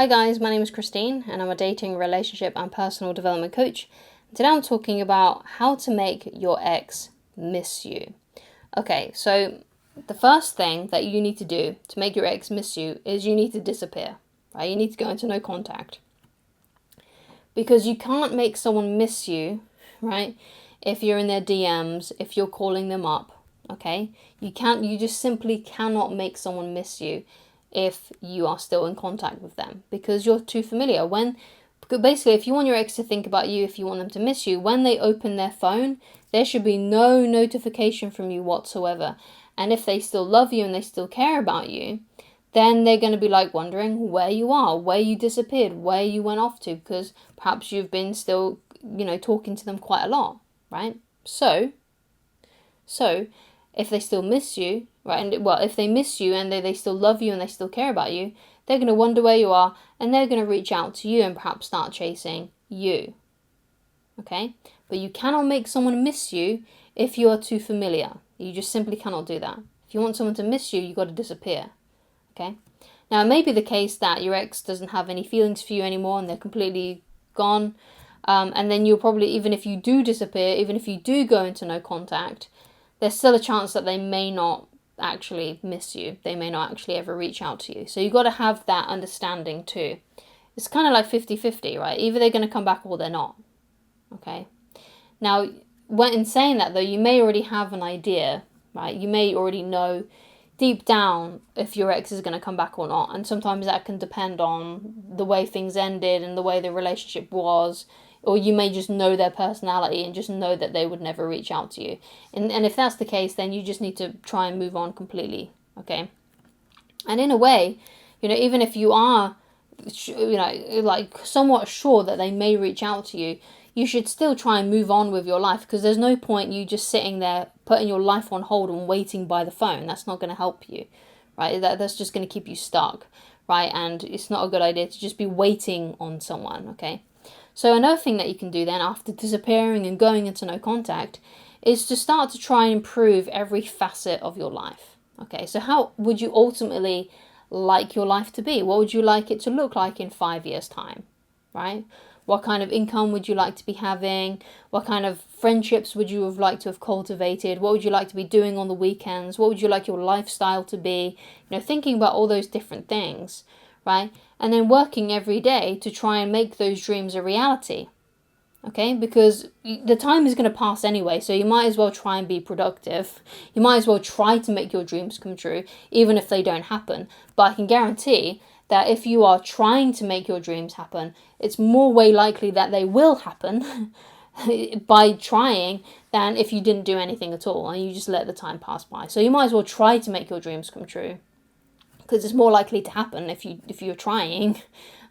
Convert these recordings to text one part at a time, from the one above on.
Hi guys, my name is Christine and I'm a dating, relationship and personal development coach. Today I'm talking about how to make your ex miss you. Okay, so the first thing that you need to do to make your ex miss you is you need to disappear, right? You need to go into no contact. Because you can't make someone miss you, right? If you're in their DMs, if you're calling them up, okay? You just simply cannot make someone miss you if you are still in contact with them because you're too familiar. Basically, if you want your ex to think about you, if you want them to miss you, when they open their phone, there should be no notification from you whatsoever. And if they still love you and they still care about you, then they're going to be like wondering where you are, where you disappeared, where you went off to, because perhaps you've been still, talking to them quite a lot, right? So if they still miss you, right, and if they miss you and they still love you and they still care about you, they're going to wonder where you are and they're going to reach out to you and perhaps start chasing you, okay? But you cannot make someone miss you if you are too familiar. You just simply cannot do that. If you want someone to miss you, you've got to disappear, okay? Now, it may be the case that your ex doesn't have any feelings for you anymore and they're completely gone, and then you'll probably, even if you do disappear, even if you do go into no contact, there's still a chance that they may not actually miss you. They may not actually ever reach out to you. So you've got to have that understanding too. It's kind of like 50-50, right? Either they're going to come back or they're not. Okay. Now, in saying that though, you may already have an idea, right? You may already know deep down if your ex is going to come back or not. And sometimes that can depend on the way things ended and the way the relationship was. Or you may just know their personality and just know that they would never reach out to you. And if that's the case, then you just need to try and move on completely, okay? And in a way, even if you are, like somewhat sure that they may reach out to you, you should still try and move on with your life because there's no point you just sitting there, putting your life on hold and waiting by the phone. That's not going to help you, right? That's just going to keep you stuck, right? And it's not a good idea to just be waiting on someone, okay? So another thing that you can do then after disappearing and going into no contact is to start to try and improve every facet of your life. Okay, so how would you ultimately like your life to be? What would you like it to look like in 5 years' time, right? What kind of income would you like to be having? What kind of friendships would you have liked to have cultivated? What would you like to be doing on the weekends? What would you like your lifestyle to be? Thinking about all those different things, right? And then working every day to try and make those dreams a reality, okay? Because the time is going to pass anyway, so you might as well try and be productive. You might as well try to make your dreams come true, even if they don't happen. But I can guarantee that if you are trying to make your dreams happen, it's more way likely that they will happen by trying than if you didn't do anything at all and you just let the time pass by. So you might as well try to make your dreams come true, because it's more likely to happen if you're trying,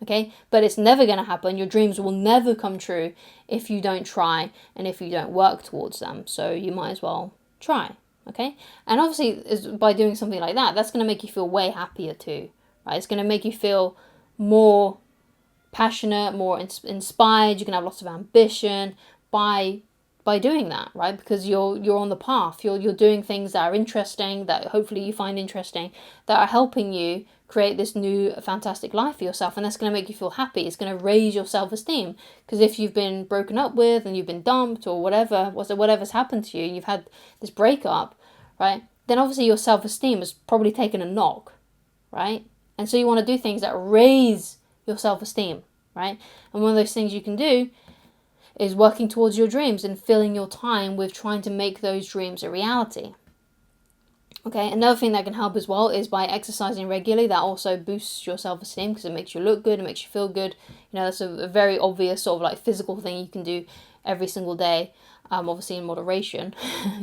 okay? But it's never going to happen. Your dreams will never come true if you don't try and if you don't work towards them. So you might as well try, okay? And obviously, by doing something like that, that's going to make you feel way happier too, right? It's going to make you feel more passionate, more inspired. You can have lots of ambition by doing that, right? Because you're on the path. You're doing things that are interesting, that hopefully you find interesting, that are helping you create this new fantastic life for yourself, and that's going to make you feel happy. It's going to raise your self-esteem, because if you've been broken up with and you've been dumped or whatever's happened to you, you've had this breakup, right? Then obviously your self-esteem has probably taken a knock, right? And so you want to do things that raise your self-esteem, right? And one of those things you can do is working towards your dreams and filling your time with trying to make those dreams a reality. Okay, another thing that can help as well is by exercising regularly. That also boosts your self-esteem because it makes you look good, it makes you feel good. That's a very obvious sort of like physical thing you can do every single day, obviously in moderation,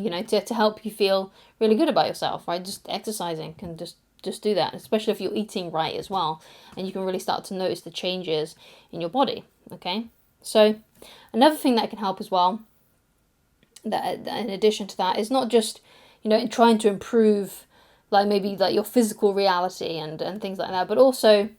to help you feel really good about yourself, right? Just exercising can just do that, especially if you're eating right as well, and you can really start to notice the changes in your body, okay? So another thing that can help as well, that in addition to that, is not just, trying to improve like maybe like your physical reality and things like that, but also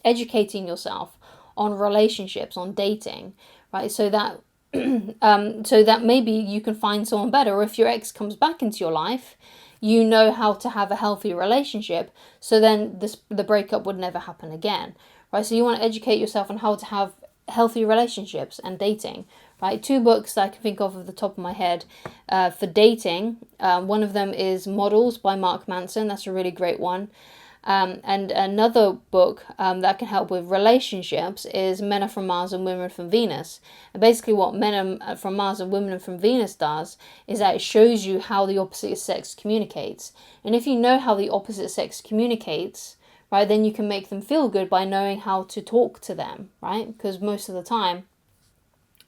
educating yourself on relationships, on dating, right? So that maybe you can find someone better, or if your ex comes back into your life, you know how to have a healthy relationship, so then the breakup would never happen again, right? So you want to educate yourself on how to have healthy relationships and dating, right? 2 books that I can think of the top of my head for dating. One of them is Models by Mark Manson. That's a really great one. And another book that can help with relationships is Men Are From Mars and Women Are From Venus. And basically what Men Are From Mars and Women Are From Venus does is that it shows you how the opposite sex communicates. And if you know how the opposite sex communicates, right, then you can make them feel good by knowing how to talk to them, right? Because most of the time,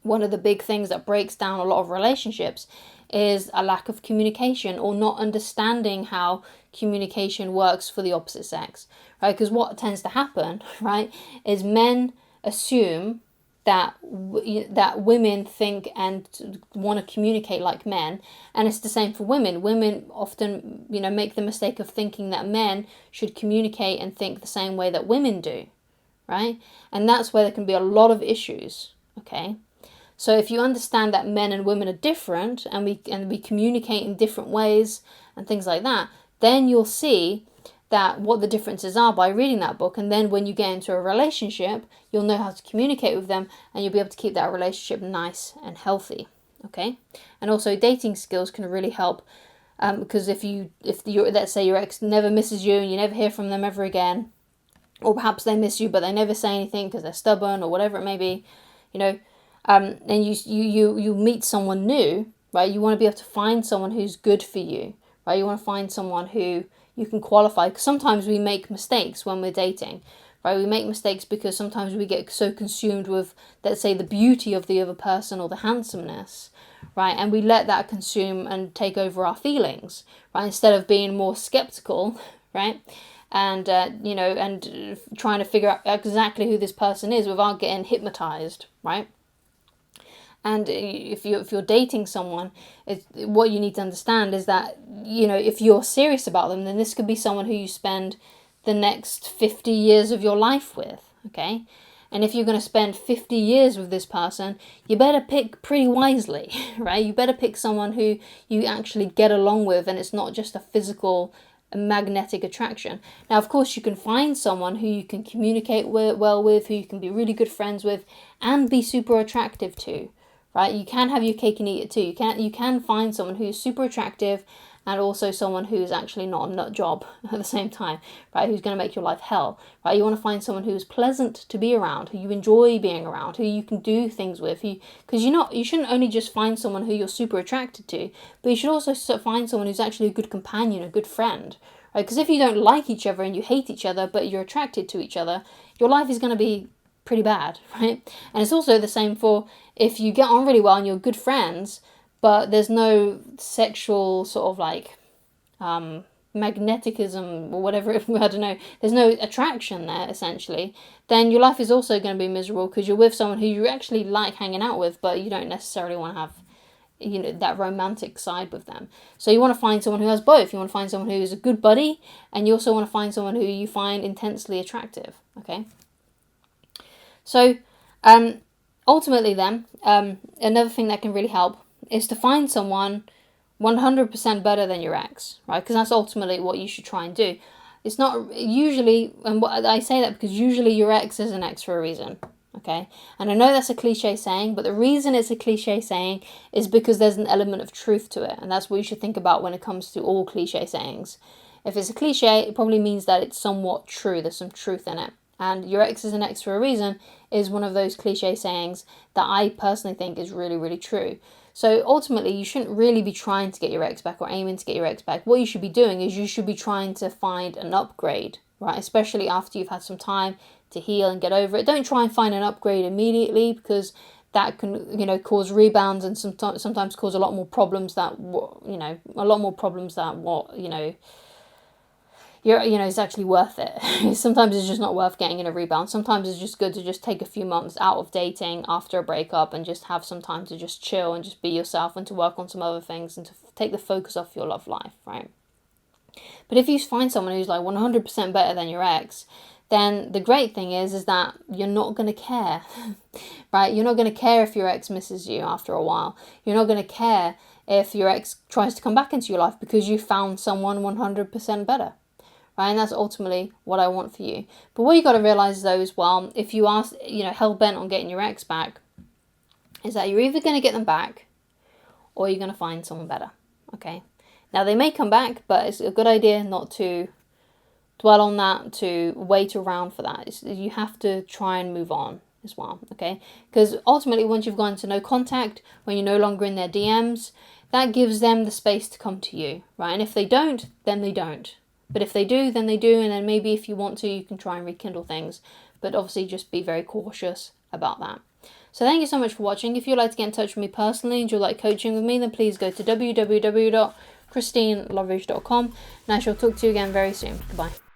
one of the big things that breaks down a lot of relationships is a lack of communication or not understanding how communication works for the opposite sex, right? Because what tends to happen, right, is men assume that women think and want to communicate like men, and it's the same for women. Women often, make the mistake of thinking that men should communicate and think the same way that women do, right? And that's where there can be a lot of issues, okay? So if you understand that men and women are different and we communicate in different ways and things like that, then you'll see that what the differences are by reading that book. And then when you get into a relationship, you'll know how to communicate with them and you'll be able to keep that relationship nice and healthy. Okay? And also dating skills can really help because if let's say your ex never misses you and you never hear from them ever again, or perhaps they miss you but they never say anything because they're stubborn or whatever it may be, and you meet someone new, right? You want to be able to find someone who's good for you, right? You want to find someone who you can qualify. Because sometimes we make mistakes when we're dating, right? We make mistakes because sometimes we get so consumed with, let's say, the beauty of the other person or the handsomeness, right? And we let that consume and take over our feelings, right? Instead of being more skeptical, right? And trying to figure out exactly who this person is without getting hypnotized, right? And if you're dating someone, what you need to understand is that, if you're serious about them, then this could be someone who you spend the next 50 years of your life with, okay? And if you're going to spend 50 years with this person, you better pick pretty wisely, right? You better pick someone who you actually get along with and it's not just a physical magnetic attraction. Now, of course, you can find someone who you can communicate well with, who you can be really good friends with, and be super attractive to, right? You can have your cake and eat it too. You can find someone who's super attractive and also someone who's actually not a nut job at the same time, right? Who's going to make your life hell, right? You want to find someone who's pleasant to be around, who you enjoy being around, who you can do things with, because you shouldn't only just find someone who you're super attracted to, but you should also find someone who's actually a good companion, a good friend, right? Because if you don't like each other and you hate each other, but you're attracted to each other, your life is going to be pretty bad, right? And it's also the same for if you get on really well and you're good friends, but there's no sexual sort of like magnetism or whatever, I don't know, there's no attraction there essentially, then your life is also going to be miserable because you're with someone who you actually like hanging out with, but you don't necessarily want to have that romantic side with them. So you want to find someone who has both. You want to find someone who's a good buddy, and you also want to find someone who you find intensely attractive, okay? So ultimately then, another thing that can really help is to find someone 100% better than your ex, right? Because that's ultimately what you should try and do. It's not usually, and what I say that because usually your ex is an ex for a reason, okay? And I know that's a cliche saying, but the reason it's a cliche saying is because there's an element of truth to it, and that's what you should think about when it comes to all cliche sayings. If it's a cliche, it probably means that it's somewhat true, there's some truth in it. And your ex is an ex for a reason is one of those cliche sayings that I personally think is really, really true. So ultimately, you shouldn't really be trying to get your ex back or aiming to get your ex back. What you should be doing is you should be trying to find an upgrade, right? Especially after you've had some time to heal and get over it. Don't try and find an upgrade immediately because that can, cause rebounds and sometimes cause a lot more problems it's actually worth it. Sometimes it's just not worth getting in a rebound. Sometimes it's just good to just take a few months out of dating after a breakup and just have some time to just chill and just be yourself and to work on some other things and to take the focus off your love life, right? But if you find someone who's like 100% better than your ex, then the great thing is that you're not going to care, right? You're not going to care if your ex misses you after a while. You're not going to care if your ex tries to come back into your life because you found someone 100% better. Right? And that's ultimately what I want for you. But what you got to realize though as well, if you are, hell-bent on getting your ex back, is that you're either going to get them back or you're going to find someone better. Okay? Now they may come back, but it's a good idea not to dwell on that, to wait around for that. You have to try and move on as well, okay? Because ultimately, once you've gone to no contact, when you're no longer in their DMs, that gives them the space to come to you, right? And if they don't, then they don't. But if they do, then they do, and then maybe if you want to, you can try and rekindle things. But obviously, just be very cautious about that. So thank you so much for watching. If you'd like to get in touch with me personally and you'd like coaching with me, then please go to www.ChristineLoveridge.com, and I shall talk to you again very soon. Goodbye.